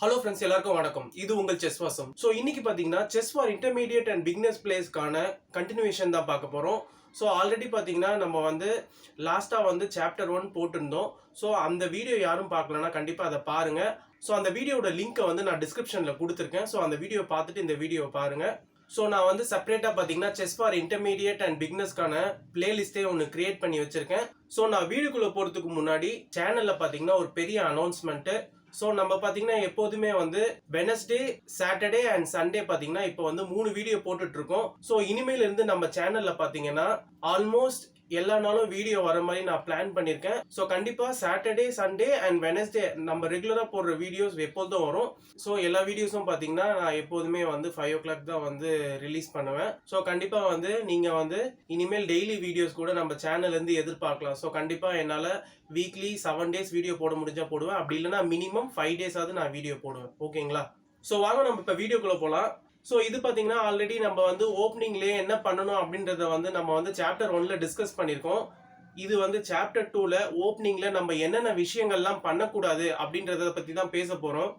Hello friends, எல்லாருக்கும் வணக்கம். இது உங்கள் செஸ் வாசம். ஸோ இன்னைக்கு பார்த்தீங்கன்னா chess for intermediate and beginners பிளேயர்ஸ்க்கான கண்டினியூஷன் தான் பார்க்க போகிறோம். ஸோ ஆல்ரெடி பார்த்தீங்கன்னா நம்ம லாஸ்ட்டாக சாப்டர் 1 போட்டிருந்தோம். ஸோ அந்த வீடியோ யாரும் பார்க்கலன்னா கண்டிப்பாக அதை பாருங்கள். ஸோ அந்த வீடியோட லிங்க்கை நான் டிஸ்கிரிப்ஷனில் கொடுத்துருக்கேன். ஸோ அந்த வீடியோ பார்த்துட்டு இந்த வீடியோவை பாருங்கள். ஸோ நான் செப்பரேட்டாக பார்த்தீங்கன்னா செஸ் ஃபார் இன்டர்மீடியட் அண்ட் பிகினர்ஸ்க்கான பிளேலிஸ்ட்டே ஒன்று கிரியேட் பண்ணி வச்சுருக்கேன். ஸோ நான் வீடியோக்குள்ளே போகிறதுக்கு முன்னாடி சேனலில் பார்த்தீங்கன்னா ஒரு பெரிய அனௌன்ஸ்மெண்ட்டு. ஸோ நம்ம பார்த்தீங்கன்னா எப்போதுமே வெனஸ்டே, சாட்டர்டே அண்ட் சண்டே பார்த்தீங்கன்னா இப்போ 3 வீடியோ போட்டுட்டு இருக்கோம். ஸோ இனிமேல் இருந்து நம்ம சேனல்ல பார்த்தீங்கன்னா ஆல்மோஸ்ட் எல்லா நாளும் வீடியோ வர மாதிரி நான் பிளான் பண்ணியிருக்கேன். ஸோ கண்டிப்பாக சாட்டர்டே, சண்டே அண்ட் வெனஸ்டே நம்ம ரெகுலராக போடுற வீடியோஸ் எப்போதும் வரும். ஸோ எல்லா வீடியோஸும் பார்த்தீங்கன்னா நான் எப்போதுமே 5 o'clock தான் ரிலீஸ் பண்ணுவேன். ஸோ கண்டிப்பாக நீங்கள் இனிமேல் டெய்லி வீடியோஸ் கூட நம்ம சேனல்லேருந்து எதிர்பார்க்கலாம். ஸோ கண்டிப்பாக என்னால் வீக்லி 7 days வீடியோ போட முடிஞ்சால் போடுவேன். அப்படி இல்லைனா மினிமம் 5 days நான் வீடியோ போடுவேன். ஓகேங்களா? ஸோ வாங்க நம்ம இப்போ வீடியோக்குள்ளே போகலாம். ஸோ இது பார்த்தீங்கன்னா ஆல்ரெடி நம்ம ஓப்பனிங்லேயே என்ன பண்ணணும் அப்படின்றத நம்ம சாப்டர் 1ல டிஸ்கஸ் பண்ணியிருக்கோம். இது சாப்டர் 2ல ஓப்பனிங்கில் நம்ம என்னென்ன விஷயங்கள்லாம் பண்ணக்கூடாது அப்படின்றத பற்றி தான் பேச போகிறோம்.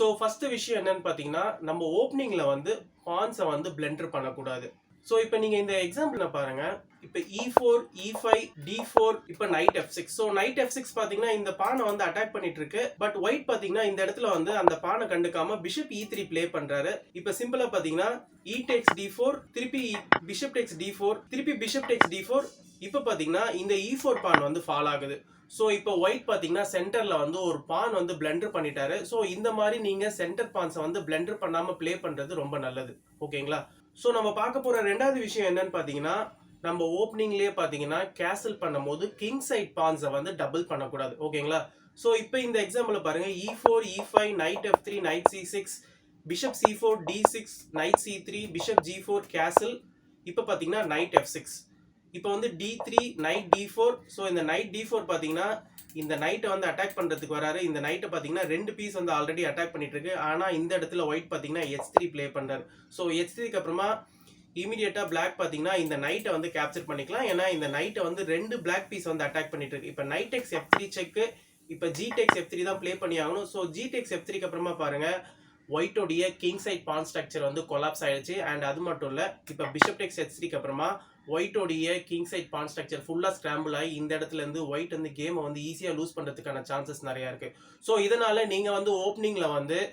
ஸோ ஃபஸ்ட்டு விஷயம் என்னன்னு பார்த்தீங்கன்னா, நம்ம ஓப்பனிங்கில் பான்ஸை பிளெண்டர் பண்ணக்கூடாது. ஸோ இப்போ நீங்கள் இந்த எக்ஸாம்பிள் பாருங்க. இப்போ E4, E5, D4, இப்போ night F6. So night F6 பார்த்தீங்கன்னா இந்த பானை அட்டாக் பண்ணிட்டு இருக்கு. பட் ஒயிட் பார்த்தீங்கன்னா இந்த இடத்துல அந்த பானை கண்டுக்காம பிஷப் E3 பிளே பண்றாரு. இப்போ சிம்பிளா பார்த்தீங்கன்னா E takes D4, திருப்பி பிஷப் takes D4, திருப்பி பிஷப் takes D4. இப்போ பார்த்தீங்கன்னா இந்த E4 பான் ஃபால் ஆகுது. ஸோ இப்போ ஒயிட் பார்த்தீங்கன்னா சென்டரில் ஒரு பான் பிளெண்டர் பண்ணிட்டாரு. ஸோ இந்த மாதிரி நீங்கள் சென்டர் பான்ஸை பிளெண்டர் பண்ணாமல் பிளே பண்ணுறது ரொம்ப நல்லது. ஓகேங்களா? ஸோ நம்ம பார்க்க போகிற ரெண்டாவது விஷயம் என்னன்னு பார்த்தீங்கன்னா, நம்ம ஓப்பனிங்லேயே பார்த்தீங்கன்னா கேசல் பண்ணும்போது கிங் சைட் பான்ஸை டபுள் பண்ணக்கூடாது. ஓகேங்களா? ஸோ இப்போ இந்த எக்ஸாம்பிள் பாருங்கள். E4, E5, night F3, night C6, bishop C4, D6, night C3, bishop G4, கேசல். இப்போ பார்த்தீங்கன்னா நைட் F6. இப்போ D3, நைட் D4. ஸோ இந்த நைட் D4 பார்த்தீங்கன்னா இந்த நைட்டை அட்டாக் பண்ணுறதுக்கு வராரு. இந்த நைட்டை பார்த்தீங்கன்னா 2 பீஸ் ஆல்ரெடி அட்டாக் பண்ணிட்டு இருக்கு. ஆனால் இந்த இடத்துல ஒயிட் பார்த்தீங்கன்னா H3 பிளே பண்ணுறாரு. ஸோ H3க்கு அப்புறமா இமீடியட்டாக பிளாக் பார்த்தீங்கன்னா இந்த நைட்டை கேப்சர் பண்ணிக்கலாம். ஏன்னா இந்த நைட்டை 2 பிளாக் பீஸ் அட்டாக் பண்ணிட்டு இருக்கு. இப்போ நைட் டெக்ஸ் F3 செக்கு. இப்போ G டெக்ஸ் F3 தான் பிளே பண்ணி ஆகணும். ஸோ G டெக்ஸ் F3க்கு அப்புறமா பாருங்க, ஒயிட்டோடைய கிங் சைட் பான் ஸ்ட்ரக்சர் கொலாப்ஸ் ஆயிடுச்சு. அண்ட் அது மட்டும் இல்லை, இப்போ பிஷப் டெக்ஸ் H3க்கு அப்புறமா ஒயிட்டோடைய கிங் சைட் பான் ஸ்ட்ரக்சர் ஃபுல்லாக ஸ்கிராம்பிள் ஆகி இந்த இடத்துல இருந்து ஒயிட் கேமை ஈஸியாக லூஸ் பண்ணுறதுக்கான சான்சஸ் நிறையா இருக்குது. ஸோ இதனால நீங்கள் ஓப்பனிங்கில்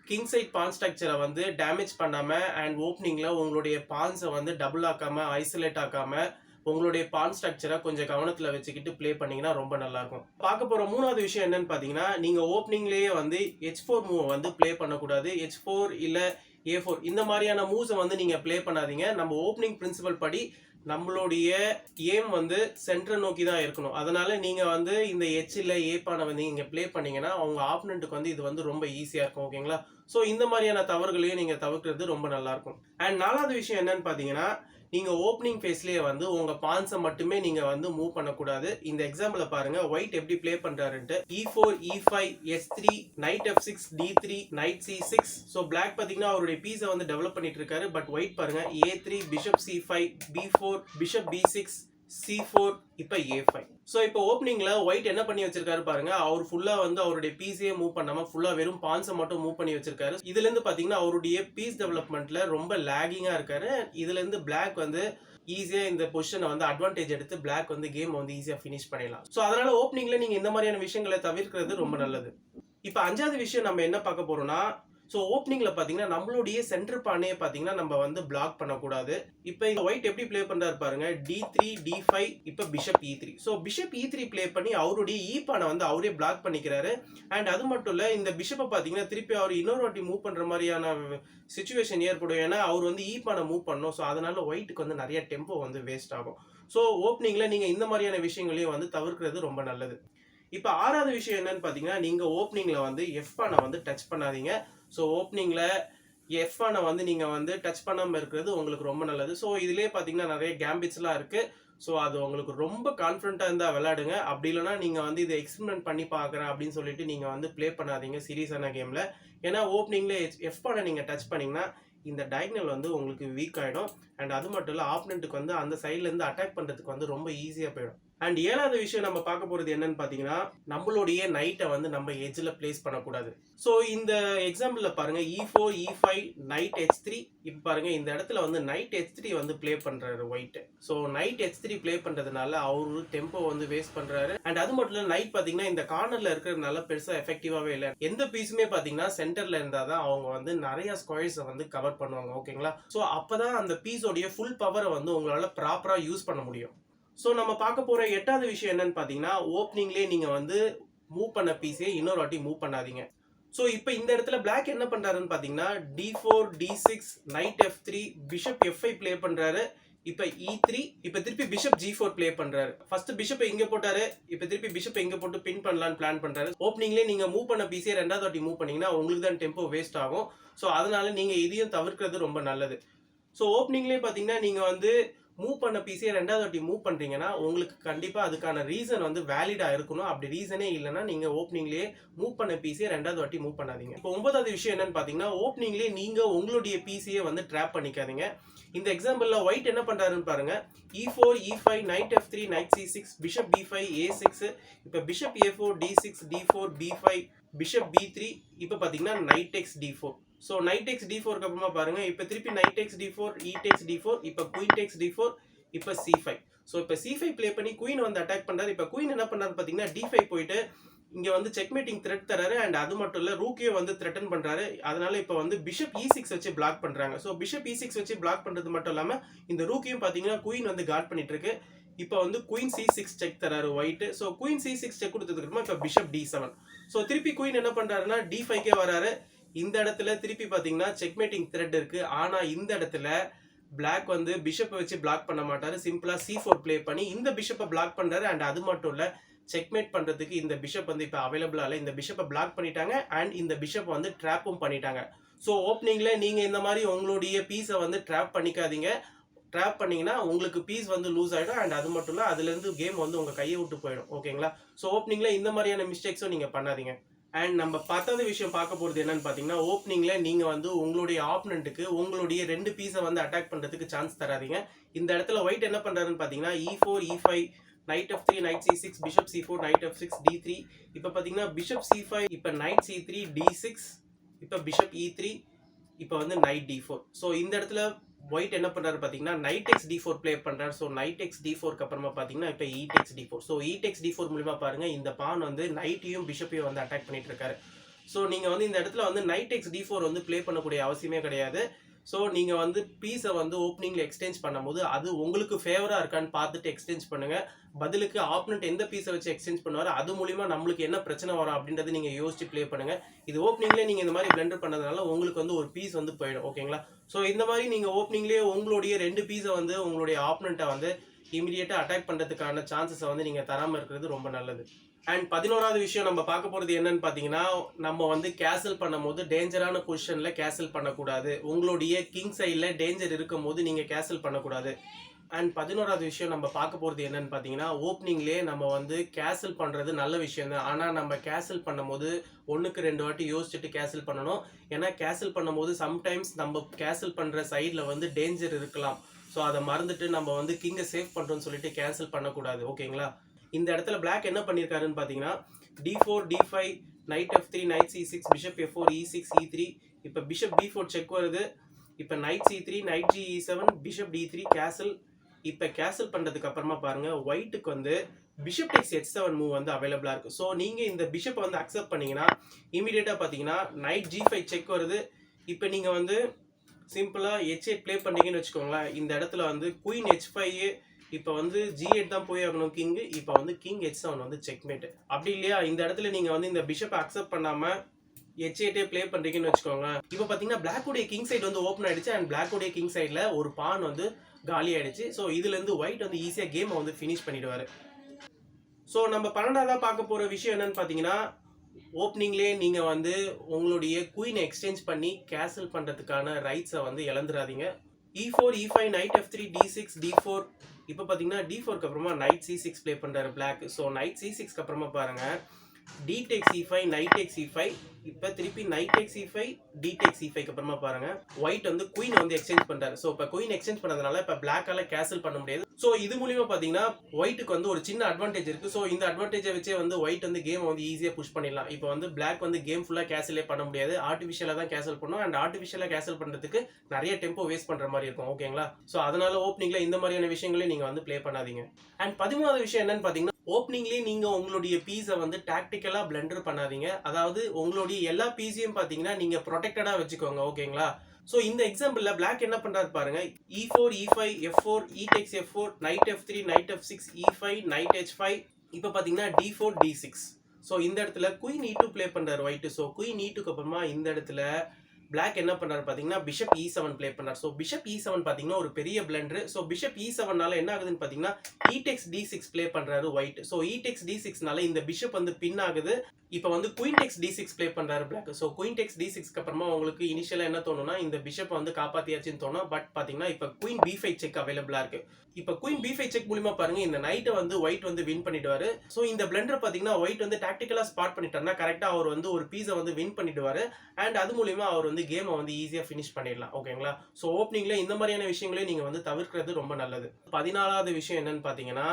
கிங் சைட் பான் ஸ்ட்ரக்சரை டேமேஜ் பண்ணாமல் அண்ட் ஓப்பனிங்கில் உங்களுடைய பான்ஸை டபுள் ஆக்காமல், ஐசோலேட் ஆக்காமல் உங்களுடைய பான் ஸ்ட்ரக்சரை கொஞ்சம் கவனத்தில் வச்சுக்கிட்டு பிளே பண்ணிங்கன்னா ரொம்ப நல்லாயிருக்கும். பார்க்க போகிற மூணாவது விஷயம் என்னன்னு பார்த்தீங்கன்னா, நீங்கள் ஓப்பனிங்லேயே H4 மூவை பிளே பண்ணக்கூடாது. H4 இல்லை A4 இந்த மாதிரியான மூவ்ஸை நீங்கள் பிளே பண்ணாதீங்க. நம்ம ஓப்பனிங் பிரின்சிபல் படி நம்மளுடைய ஏம் சென்டரை நோக்கி தான் இருக்கணும். அதனால நீங்கள் இந்த H இல்லை A பானை நீங்கள் பிளே பண்ணீங்கன்னா அவங்க ஆப்பனண்ட்டுக்கு இது ரொம்ப ஈஸியாக இருக்கும். ஓகேங்களா? ஸோ இந்த மாதிரியான தவறுகளையும் நீங்கள் தவிர்க்கிறது ரொம்ப நல்லாயிருக்கும். அண்ட் நாலாவது விஷயம் என்னன்னு பார்த்தீங்கன்னா, நீங்கள் ஓப்பனிங் ஃபேஸ்லேயே உங்கள் பான்ஸை மட்டுமே நீங்கள் மூவ் பண்ணக்கூடாது. இந்த எக்ஸாம்பிளை பாருங்கள், ஒயிட் எப்படி பிளே பண்ணுறாருன்ட்டு. E4, E5, H3, knight F6, D3, knight C6. So black பார்த்தீங்கன்னா அவருடைய பீஸை டெவலப் பண்ணிட்டு இருக்காரு. பட் ஒயிட் பாருங்க, A3, bishop C5, B4, bishop B6, C4, இப்போ A5. ஸோ இப்போ ஓப்பனிங்கில் ஒயிட் என்ன பண்ணி வச்சிருக்காரு பாருங்க. அவர் ஃபுல்லாக அவருடைய பீஸையே மூவ் பண்ணாமல் ஃபுல்லாக வெறும் பான்ஸை மட்டும் மூவ் பண்ணி வச்சிருக்காரு. இதுலேருந்து பார்த்தீங்கன்னா அவருடைய பீஸ் டெவலப்மெண்ட்டில் ரொம்ப லேகிங்காக இருக்காரு. இதுலேருந்து பிளாக் ஈஸியாக இந்த பொசிஷனை அட்வான்டேஜ் எடுத்து பிளாக் கேம் ஈஸியாக ஃபினிஷ் பண்ணிடலாம். ஸோ அதனால ஓப்பனிங்கில் நீங்கள் இந்த மாதிரியான விஷயங்களை தவிர்க்கிறது ரொம்ப நல்லது. இப்போ அஞ்சாவது விஷயம் நம்ம என்ன பார்க்க போறோம்னா, ஸோ ஓப்பனிங்கில் பார்த்தீங்கன்னா நம்மளுடைய சென்டர் பானையை பார்த்தீங்கன்னா நம்ம பிளாக் பண்ணக்கூடாது. இப்போ இந்த ஒயிட் எப்படி பிளே பண்ணுறாரு பாருங்க. D3, D5, இப்போ bishop E3. So bishop E3 play பண்ணி அவருடைய E பானை அவரே பிளாக் பண்ணிக்கிறாரு. அண்ட் அது மட்டும் இல்லை, இந்த பிஷப்பை பார்த்தீங்கன்னா திருப்பி அவர் இன்னொரு வாட்டி மூவ் பண்ணுற மாதிரியான சுச்சுவேஷன் ஏற்படும். ஏன்னா அவர் E பானை மூவ் பண்ணணும். ஸோ அதனால ஒயிட்டுக்கு நிறைய டெம்போ வேஸ்ட் ஆகும். ஸோ ஓப்பனிங்கில் நீங்கள் இந்த மாதிரியான விஷயங்களையும் தவிர்க்கிறது ரொம்ப நல்லது. இப்போ ஆறாவது விஷயம் என்னன்னு பார்த்தீங்கன்னா, நீங்கள் ஓப்பனிங்கில் F பானை டச் பண்ணாதீங்க. ஸோ ஓப்பனிங்கில் F பானை நீங்கள் டச் பண்ணாமல் இருக்கிறது உங்களுக்கு ரொம்ப நல்லது. ஸோ இதுலேயே பார்த்தீங்கன்னா நிறைய கேம்பிட்ஸ்லாம் இருக்குது. ஸோ அது உங்களுக்கு ரொம்ப கான்ஃபிடண்ட்டாக இருந்தால் விளையாடுங்க. அப்படி இல்லைனா நீங்கள் இதை எக்ஸ்பெரிமெண்ட் பண்ணி பார்க்குறேன் அப்படின்னு சொல்லிட்டு நீங்கள் ப்ளே பண்ணாதீங்க சீரியஸான கேமில். ஏன்னா ஓப்பனிங்கில் F பானை நீங்கள் டச் பண்ணிங்கன்னா இந்த டயக்னல் உங்களுக்கு வீக் ஆகிடும். அண்ட் அது மட்டும் இல்லை, ஆப்பனண்ட்டுக்கு அந்த சைட்லேருந்து அட்டாக் பண்ணுறதுக்கு ரொம்ப ஈஸியாக போயிடும். அண்ட் ஏழாவது விஷயம் நம்ம பார்க்க போறது என்னன்னு பாத்தீங்கன்னா, நம்மளுடைய நைட்டை வந்து நம்ம எட்ஜ்ல பிளேஸ் பண்ணக்கூடாது. ஸோ இந்த எக்ஸாம்பிள்ல பாருங்க E4 E5 நைட் H3. இப்போ பாருங்க இந்த இடத்துல வந்து நைட் H3 வந்து ப்ளே பண்றாரு white. So night H3 play பண்றதுனால அவரு டெம்போ வந்து வேஸ்ட் பண்றாரு. அண்ட் அது மட்டும் இல்ல, நைட் பாத்தீங்கன்னா இந்த கார்னர்ல இருக்கிறதுனால பெருசா எஃபெக்டிவாவே இல்லை. எந்த பீஸுமே பாத்தீங்கன்னா சென்டர்ல இருந்தாதான் அவங்க வந்து நிறைய ஸ்கொயர்ஸை வந்து கவர் பண்ணுவாங்க. ஓகேங்களா? ஸோ அப்பதான் அந்த பீஸோடைய ஃபுல் பவரை வந்து உங்களால ப்ராப்பரா யூஸ் பண்ண முடியும். ஸோ நம்ம பார்க்க போற எட்டாவது விஷயம் என்னன்னு பாத்தீங்கன்னா, ஓப்பனிங்லேயே நீங்க வந்து மூவ் பண்ண பீஸே இன்னொரு வாட்டி மூவ் பண்ணாதீங்க. ஸோ இப்போ இந்த இடத்துல பிளாக் என்ன பண்றாருன்னு பாத்தீங்கன்னா, D4 D6 night F3 bishop F5 play பண்றாரு. இப்போ E3, இப்போ திருப்பி பிஷப் G4 ப்ளே பண்றாரு. ஃபர்ஸ்ட் பிஷப் இங்க போட்டாரு, இப்போ திருப்பி பிஷப் இங்க போட்டு பின் பண்ணலாம்னு பிளான் பண்றாரு. ஓப்பனிங்லேயே நீங்க மூவ் பண்ண பீஸே ரெண்டாவது வாட்டி மூவ் பண்ணீங்கன்னா உங்களுக்கு தான் டெம்போ வேஸ்ட் ஆகும். ஸோ அதனால நீங்க இதையும் தவிர்க்கிறது ரொம்ப நல்லது. ஸோ ஓப்பனிங்லேயே பாத்தீங்கன்னா நீங்க வந்து மூவ் பண்ண பீஸே ரெண்டாவது வாட்டி மூவ் பண்றீங்கன்னா உங்களுக்கு கண்டிப்பா அதுக்கான ரீசன் வந்து வேலிடா இருக்கணும். அப்படி ரீசனே இல்லைன்னா நீங்க ஓப்பனிங்லேயே மூவ் பண்ண பீஸே ரெண்டாவது வாட்டி மூவ் பண்ணாதீங்க. இப்போ ஒன்பதாவது விஷயம் என்னன்னு பாத்தீங்கன்னா, ஓப்பனிங்லேயே நீங்க உங்களுடைய பீஸையே வந்து ட்ராப் பண்ணிக்காதீங்க. இந்த எக்ஸாம்பிள்ல ஒயிட் என்ன பண்றாருன்னு பாருங்க. E4 E5 night F3 night C6 bishop B5 A6. இப்போ bishop A4 D6 D4 B5 bishop B3. இப்போ பாத்தீங்கன்னா night X D4. So night X D4 அப்புறமா பாருங்க, இப்போ திருப்பி night X D4 E takes D4, இப்போ குயின் டேக்ஸ் D4, இப்போ C5. So இப்போ C5 ப்ளே பண்ணி குயின் வந்து அட்டாக் பண்றாரு. இப்போ குயின் என்ன பண்ணாரு பாத்தீங்கன்னா D5 போயிட்டு இங்க வந்து செக்மேட்டிங் த்ரெட் தராரு. அண்ட் அது மட்டும் இல்ல, ரூக்கே வந்து த்ரெட்டன் பண்றாரு. அதனால இப்போ வந்து பிஷப் E6 வச்சு பிளாக் பண்றாங்க. ஸோ பிஷப் E6 வச்சு பிளாக் பண்றது மட்டும் இல்லாம இந்த ரூக்கையும் பாத்தீங்கன்னா குயின் வந்து கார்ட் பண்ணிட்டு இருக்கு. இப்போ வந்து குயின் C6 செக் தராரு white. So queen C6 check கொடுத்ததுக்கு அப்புறமா இப்போ பிஷப் D7. ஸோ திருப்பி குயின் என்ன பண்றாருன்னா D5 வராரு. இந்த இடத்துல திருப்பி பாத்தீங்கன்னா செக்மேட்டிங் த்ரெட் இருக்கு. ஆனா இந்த இடத்துல பிளாக் வந்து பிஷப்பை வச்சு பிளாக் பண்ண மாட்டாரு. சிம்பிளா C4 ப்ளே பண்ணி இந்த பிஷப்பை பிளாக் பண்றாரு. அண்ட் அது மட்டும் இல்ல, செக்மேட் பண்றதுக்கு இந்த பிஷப் வந்து இப்ப அவைலபிளா இல்ல. இந்த பிஷப்பை பிளாக் பண்ணிட்டாங்க அண்ட் இந்த பிஷப் வந்து ட்ராப்பும் பண்ணிட்டாங்க. ஸோ ஓப்பனிங்ல நீங்க இந்த மாதிரி உங்களுடைய பீஸை வந்து ட்ராப் பண்ணிக்காதீங்க. ட்ராப் பண்ணீங்கன்னா உங்களுக்கு பீஸ் வந்து லூஸ் ஆயிடும். அண்ட் அது மட்டும் இல்ல, அதுல இருந்து கேம் வந்து உங்க கையை விட்டு போயிடும். ஓகேங்களா? ஸோ ஓப்பனிங்ல இந்த மாதிரியான மிஸ்டேக்ஸும் நீங்க பண்ணாதீங்க. அண்ட் நம்ம பத்தாவது விஷயம் பார்க்க போறது என்னன்னு பாத்தீங்கன்னா, ஓப்பனிங்ல நீங்க வந்து உங்களுடைய ஆப்பனண்ட்டுக்கு உங்களுடைய ரெண்டு பீஸை வந்து அட்டாக் பண்றதுக்கு சான்ஸ் தராதீங்க. இந்த இடத்துல ஒயிட் என்ன பண்றாருன்னு பாத்தீங்கன்னா, E4 E5 night F3 night C6 bishop C4 night F6 D3. இப்போ பாத்தீங்கன்னா பிஷப் C5, இப்போ நைட் C3 D6, இப்போ பிஷப் E3, இப்போ வந்து நைட் D4. ஸோ இந்த இடத்துல ஒயிட் என்ன பண்றாரு பாத்தீங்கன்னா நைட் எக்ஸ் D4 ப்ளே பண்றாரு. ஸோ நைட் எக்ஸ் D4க்கு அப்புறமா பாத்தீங்கன்னா இப்போ E takes D4. So E takes D4 மூலமா பாருங்க இந்த பான் வந்து நைட்டையும் பிஷப்பையும் வந்து அட்டாக் பண்ணிட்டு இருக்காரு. ஸோ நீங்க வந்து இந்த இடத்துல வந்து நைட் எக்ஸ் D4 வந்து ப்ளே பண்ணக்கூடிய அவசியமே கிடையாது. ஸோ நீங்க வந்து பீஸை வந்து ஓப்பனிங்ல எக்ஸ்சேஞ்ச் பண்ணும்போது அது உங்களுக்கு ஃபேவரா இருக்கான்னு பார்த்துட்டு எக்ஸ்சேஞ்ச் பண்ணுங்க. பதிலுக்கு ஆப்பனண்ட் எந்த பீஸை வச்சு எக்ஸ்சேஞ்ச் பண்ணுவாரோ அது மூலியமா நம்மளுக்கு என்ன பிரச்சனை வரும் அப்படின்றத நீங்க யோசிச்சு ப்ளே பண்ணுங்க. இது ஓப்பனிங்லேயே நீங்க இந்த மாதிரி பிளண்டர் பண்ணதுனால உங்களுக்கு வந்து ஒரு பீஸ் வந்து போயிடும். ஓகேங்களா? ஸோ இந்த மாதிரி நீங்க ஓப்பனிங்லேயே உங்களுடைய ரெண்டு பீஸை வந்து உங்களுடைய ஆப்பனண்ட்டை வந்து இமீடியட்டா அட்டாக் பண்றதுக்கான சான்சஸை வந்து நீங்க தராம இருக்கிறது ரொம்ப நல்லது. அண்ட் 11வது விஷயம் நம்ம பார்க்க போறது என்னன்னு பாத்தீங்கன்னா, நம்ம வந்து கேசல் பண்ணும்போது டேஞ்சரான பொசிஷன்ல கேசல் பண்ணக்கூடாது. உங்களுடைய கிங் சைட்ல டேஞ்சர் இருக்கும் போது நீங்க கேசல் பண்ணக்கூடாது. அண்ட் 11வது விஷயம் நம்ம பார்க்க போறது என்னன்னு பாத்தீங்கன்னா, ஓப்பனிங்லேயே நம்ம வந்து கேசல் பண்றது நல்ல விஷயம் தான். ஆனா நம்ம கேசல் பண்ணும்போது ஒண்ணுக்கு ரெண்டு வாட்டி யோசிச்சுட்டு கேசல் பண்ணணும். ஏன்னா கேசல் பண்ணும்போது சம்டைம்ஸ் நம்ம கேசல் பண்ற சைட்ல வந்து டேஞ்சர் இருக்கலாம். ஸோ அதை மறந்துட்டு நம்ம வந்து கிங்கை சேவ் பண்றோம்னு சொல்லிட்டு கேன்சல் பண்ணக்கூடாது. ஓகேங்களா? இந்த இடத்துல பிளாக் என்ன பண்ணியிருக்காருன்னு பாத்தீங்கன்னா, D4 D5 night F3 night C6 bishop F4 E6 E3. இப்போ பிஷப் B4 செக் வருது. இப்போ night C3 night G E7 bishop D3 கேசல். இப்போ கேசல் பண்றதுக்கு அப்புறமா பாருங்க ஒயிட்டுக்கு வந்து பிஷப் டேக்ஸ் H7 மூவ் வந்து அவைலபிளா இருக்கு. ஸோ நீங்க இந்த பிஷப்பை வந்து அக்செப்ட் பண்ணீங்கன்னா இமீடியட்டா பாத்தீங்கன்னா நைட் G5 செக் வருது. இப்போ நீங்க வந்து சிம்பிளா H8 ப்ளே பண்ணீங்கன்னு வச்சுக்கோங்களேன். இந்த இடத்துல வந்து குயின் H5, இப்போ வந்து G8 தான் போய் ஆகணும் கிங். இப்போ வந்து கிங் H7 வந்து செக்மேட். அப்படி இல்லையா, இந்த இடத்துல நீங்க வந்து இந்த பிஷப்பை அக்செப்ட் பண்ணாம H8 ப்ளே பண்றீங்கன்னு வச்சுக்கோங்க. இப்போ பாத்தீங்கன்னா பிளாக்குடைய கிங் சைடு வந்து ஓப்பன் ஆயிடுச்சு. அண்ட் பிளாக்குடைய கிங் சைட்ல ஒரு பான் வந்து காலி ஆயிடுச்சு. ஸோ இதுல இருந்து ஒயிட் வந்து ஈஸியா கேமை வந்து ஃபினிஷ் பண்ணிடுவாரு. ஸோ நம்ம 12ஆவதா பார்க்க போற விஷயம் என்னன்னு பாத்தீங்கன்னா, ஓப்பனிங்லேயே நீங்க வந்து உங்களுடைய குயினை எக்ஸ்சேஞ்ச் பண்ணி கேசல் பண்றதுக்கான ரைட்ஸை வந்து இழந்துடாதீங்க. E4 E5 night F3 D6 D4. இப்போ பாத்தீங்கன்னா D4க்கு அப்புறமா நைட் C6 ப்ளே பண்றாரு பிளாக். ஸோ நைட் C6க்கு அப்புறமா பாருங்க D takes E5 night takes E5. இப்போ திருப்பி night takes E5 D takes E5க்கு அப்புறமா பாருங்க ஒயிட் வந்து குயின் வந்து எக்ஸ்சேஞ்ச் பண்றாரு. ஸோ இப்போ குயின் எக்ஸ்சேஞ்ச் பண்ணதுனால இப்போ பிளாக்கால கேசல் பண்ண முடியாது. ஸோ இது மூலியமா பார்த்தீங்கன்னா ஒயிட்டுக்கு வந்து ஒரு சின்ன அட்வான்டேஜ் இருக்கு. ஸோ இந்த அட்வான்டேஜை வச்சே வந்து ஒயிட் வந்து கேம் வந்து ஈஸியாக புஷ் பண்ணிடலாம். இப்போ வந்து பிளாக் வந்து கேம் ஃபுல்லாக கேசலே பண்ண முடியாது. ஆர்டிஃபிஷியலாக தான் கேசல் பண்ணும். அண்ட் ஆர்டிஃபிஷியலாக கேசல் பண்ணுறதுக்கு நிறைய டெம்போ வேஸ்ட் பண்ணுற மாதிரி இருக்கும். ஓகேங்களா? ஸோ அதனால ஓப்பனிங்ல இந்த மாதிரியான விஷயங்களையும் நீங்கள் வந்து ப்ளே பண்ணாதீங்க. அண்ட் 13வது விஷயம் என்னன்னு பார்த்தீங்கன்னா ஓப்பனிங்லேயே நீங்கள் உங்களுடைய பீஸை வந்து டாக்டிக்கலாக பிளண்டர் பண்ணாதீங்க. அதாவது உங்களுடைய எல்லா பீஸையும் பார்த்தீங்கன்னா நீங்கள் ப்ரொடெக்டடாக வச்சுக்கோங்க. ஓகேங்களா? ஸோ இந்த எக்ஸாம்பிளில் பிளாக் என்ன பண்ணுறாரு பாருங்க. E4 E5 F4 E takes F4 knight F3 knight F6 E5 knight H5 இப்போ பார்த்தீங்கன்னா D4 D6. ஸோ இந்த இடத்துல குயின் E2 ப்ளே பண்ணுறாரு ஒயிட்டு. ஸோ குயின் E2க்கு அப்புறமா இந்த இடத்துல பிளாக் என்ன பண்ணாரு பார்த்தீங்கன்னா பிஷப் E7 ப்ளே பண்ணார். ஸோ பிஷப் E7 பார்த்தீங்கன்னா ஒரு பெரிய பிளண்டர். ஸோ பிஷப் E7னால என்ன ஆகுதுன்னு பார்த்தீங்கன்னா E takes D6 ப்ளே பண்ணுறாரு ஒயிட். ஸோ E takes D6னால இந்த பிஷப் வந்து பின் ஆகுது. இப்போ வந்து குயின் டெக்ஸ் D6 ப்ளே பண்ணுறாரு பிளாக். ஸோ குயின் டெக்ஸ் D6க்கு அப்புறமா உங்களுக்கு இனிஷியலாக என்ன தோணும்னா இந்த பிஷப் வந்து காப்பாற்றியாச்சுன்னு தோணும். பட் பார்த்தீங்கன்னா இப்போ குயின் B5 செக் அவைலபிளாக இருக்கு. இப்போ குயின் B5 செக் மூலியமா பாருங்க இந்த நைட்டை வந்து ஒயிட் வந்து வின் பண்ணிடுவாரு. ஸோ இந்த பிளண்டர் பார்த்தீங்கன்னா ஒயிட் வந்து டாக்டிக்கலாக ஸ்பாட் பண்ணிட்டாருன்னா கரெக்டாக அவர் வந்து ஒரு பீஸை வந்து வின் பண்ணிடுவாரு. அண்ட் அது மூலியமா அவர் வந்து கேமை வந்து ஈஸியாக ஃபினிஷ் பண்ணிடலாம். ஓகேங்களா? ஸோ ஓப்பனிங்ல இந்த மாதிரியான விஷயங்களையும் நீங்கள் வந்து தவிர்க்கிறது ரொம்ப நல்லது. 14வது விஷயம் என்னன்னு பார்த்தீங்கன்னா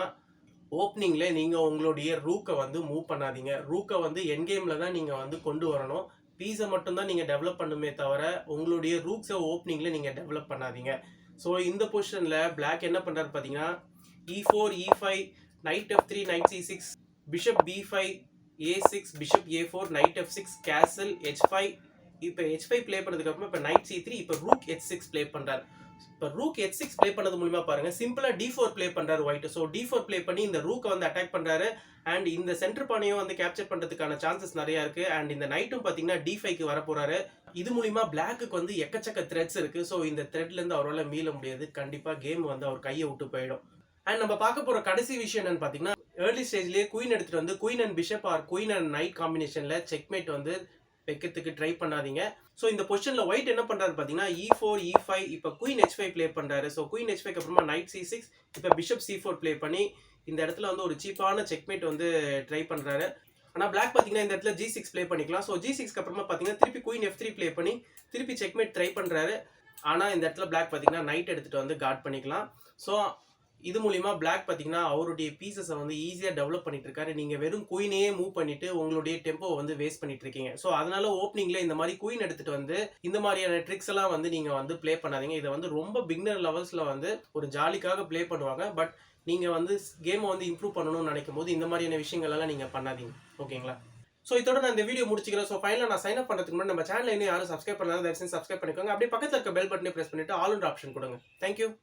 ஓப்பனிங்ல நீங்க உங்களுடைய ரூக்கை வந்து மூவ் பண்ணாதீங்க. ரூக்கை வந்து என் கேம்ல தான் நீங்க வந்து கொண்டு வரணும். பீஸை மட்டும் தான் நீங்க டெவலப் பண்ணுமே தவிர உங்களுடைய ரூக்ஸை ஓப்பனிங்ல நீங்க டெவலப் பண்ணாதீங்க. ஸோ இந்த பொசிஷன்ல பிளாக் என்ன பண்றாரு பார்த்தீங்கன்னா E4 E5 knight F3 knight C6 bishop B5 A6 bishop A4 knight F6 கேசல் H5. இப்போ H5 ப்ளே பண்ணதுக்கு அப்புறம் இப்போ knight C3 இப்போ ரூக் H6 ப்ளே பண்றாரு. இப்போ ரூக் H6 ப்ளே பண்ணது மூலமா பாருங்க சிம்பிளா D4 ப்ளே பண்றாரு ஒயிட். ஸோ D4 ப்ளே பண்ணி இந்த ரூக்கை வந்து அட்டாக் பண்றாரு. அண்ட் இந்த சென்டர் பானையும் வந்து கேப்சர் பண்றதுக்கான சான்சஸ் நிறைய இருக்கு. அண்ட் இந்த நைட்டும் பாத்தீங்கன்னா D5க்கு வர போறாரு. இது மூலியமா பிளாக்கு வந்து எக்கச்சக்க த்ரெட்ஸ் இருக்கு. ஸோ இந்த த்ரெட்ல இருந்து அவரால் மீள முடியாது. கண்டிப்பா கேம் வந்து அவர் கையை விட்டு போயிடும். அண்ட் நம்ம பார்க்க போற கடைசி விஷயம் என்னன்னு பாத்தீங்கன்னா ஏர்லி ஸ்டேஜ்லயே குயின் எடுத்துட்டு வந்து queen and bishop or queen and knight காம்பினேஷன்ல செக்மேட் வந்து வைக்கிறதுக்கு ட்ரை பண்ணாதீங்க. ஸோ இந்த பொசிஷன்ல ஒயிட் என்ன பண்றாரு பாத்தீங்கன்னா E4 E5 இப்போ குயின் H5 ப்ளே பண்றாரு. ஸோ குயின் H5 அப்புறமா நைட் C6 இப்போ பிஷப் C4 ப்ளே பண்ணி இந்த இடத்துல வந்து ஒரு சீப்பான செக்மேட் வந்து ட்ரை பண்றாரு. ஆனால் பிளாக் பார்த்தீங்கன்னா இந்த இடத்துல G6 ப்ளே பண்ணிக்கலாம். ஸோ G6க்கு அப்புறமா பார்த்தீங்கன்னா திருப்பி குயின் F3 ப்ளே பண்ணி திருப்பி செக்மேட் ட்ரை பண்றாரு. ஆனால் இந்த இடத்துல பிளாக் பார்த்தீங்கன்னா நைட் எடுத்துட்டு வந்து கார்ட் பண்ணிக்கலாம். ஸோ இது மூலியமா பிளாக் பார்த்தீங்கன்னா அவருடைய பீசஸை வந்து ஈஸியாக டெவலப் பண்ணிட்டு இருக்காரு. நீங்கள் வெறும் குயினையே மூவ் பண்ணிட்டு உங்களுடைய டெம்போ வந்து வேஸ்ட் பண்ணிட்டு இருக்கீங்க. ஸோ அதனால ஓப்பனிங்ல இந்த மாதிரி குயின் எடுத்துட்டு வந்து இந்த மாதிரியான ட்ரிக்ஸ் எல்லாம் வந்து நீங்க வந்து ப்ளே பண்ணாதீங்க. இதை வந்து ரொம்ப பிகினர் லெவல்ஸ்ல வந்து ஒரு ஜாலிக்காக ப்ளே பண்ணுவாங்க. பட் நீங்க வந்து கேமை வந்து இம்ப்ரூவ் பண்ணணும்னு நினைக்கும் போது இந்த மாதிரியான விஷயங்கள் எல்லாம் நீங்க பண்ணாதீங்க. ஓகேங்களா? ஸோ இதோட நான் இந்த வீடியோ முடிச்சுக்கிறேன். ஸோ ஃபைனலாக நான் சைன் அப் பண்ணுறதுக்கு முன்னாடி நம்ம சேனல் இன்னும் யாரும் சப்ஸ்கிரைப் பண்ணாலும் தயவுசெய்து சப்ஸ்கிரைப் பண்ணிக்கோங்க. அப்படியே பக்கத்தில் இருக்க பெல் பட்டனே பிரஸ் பண்ணிட்டு ஆல் ஆப்ஷன் கொடுங்க. தேங்க்யூ.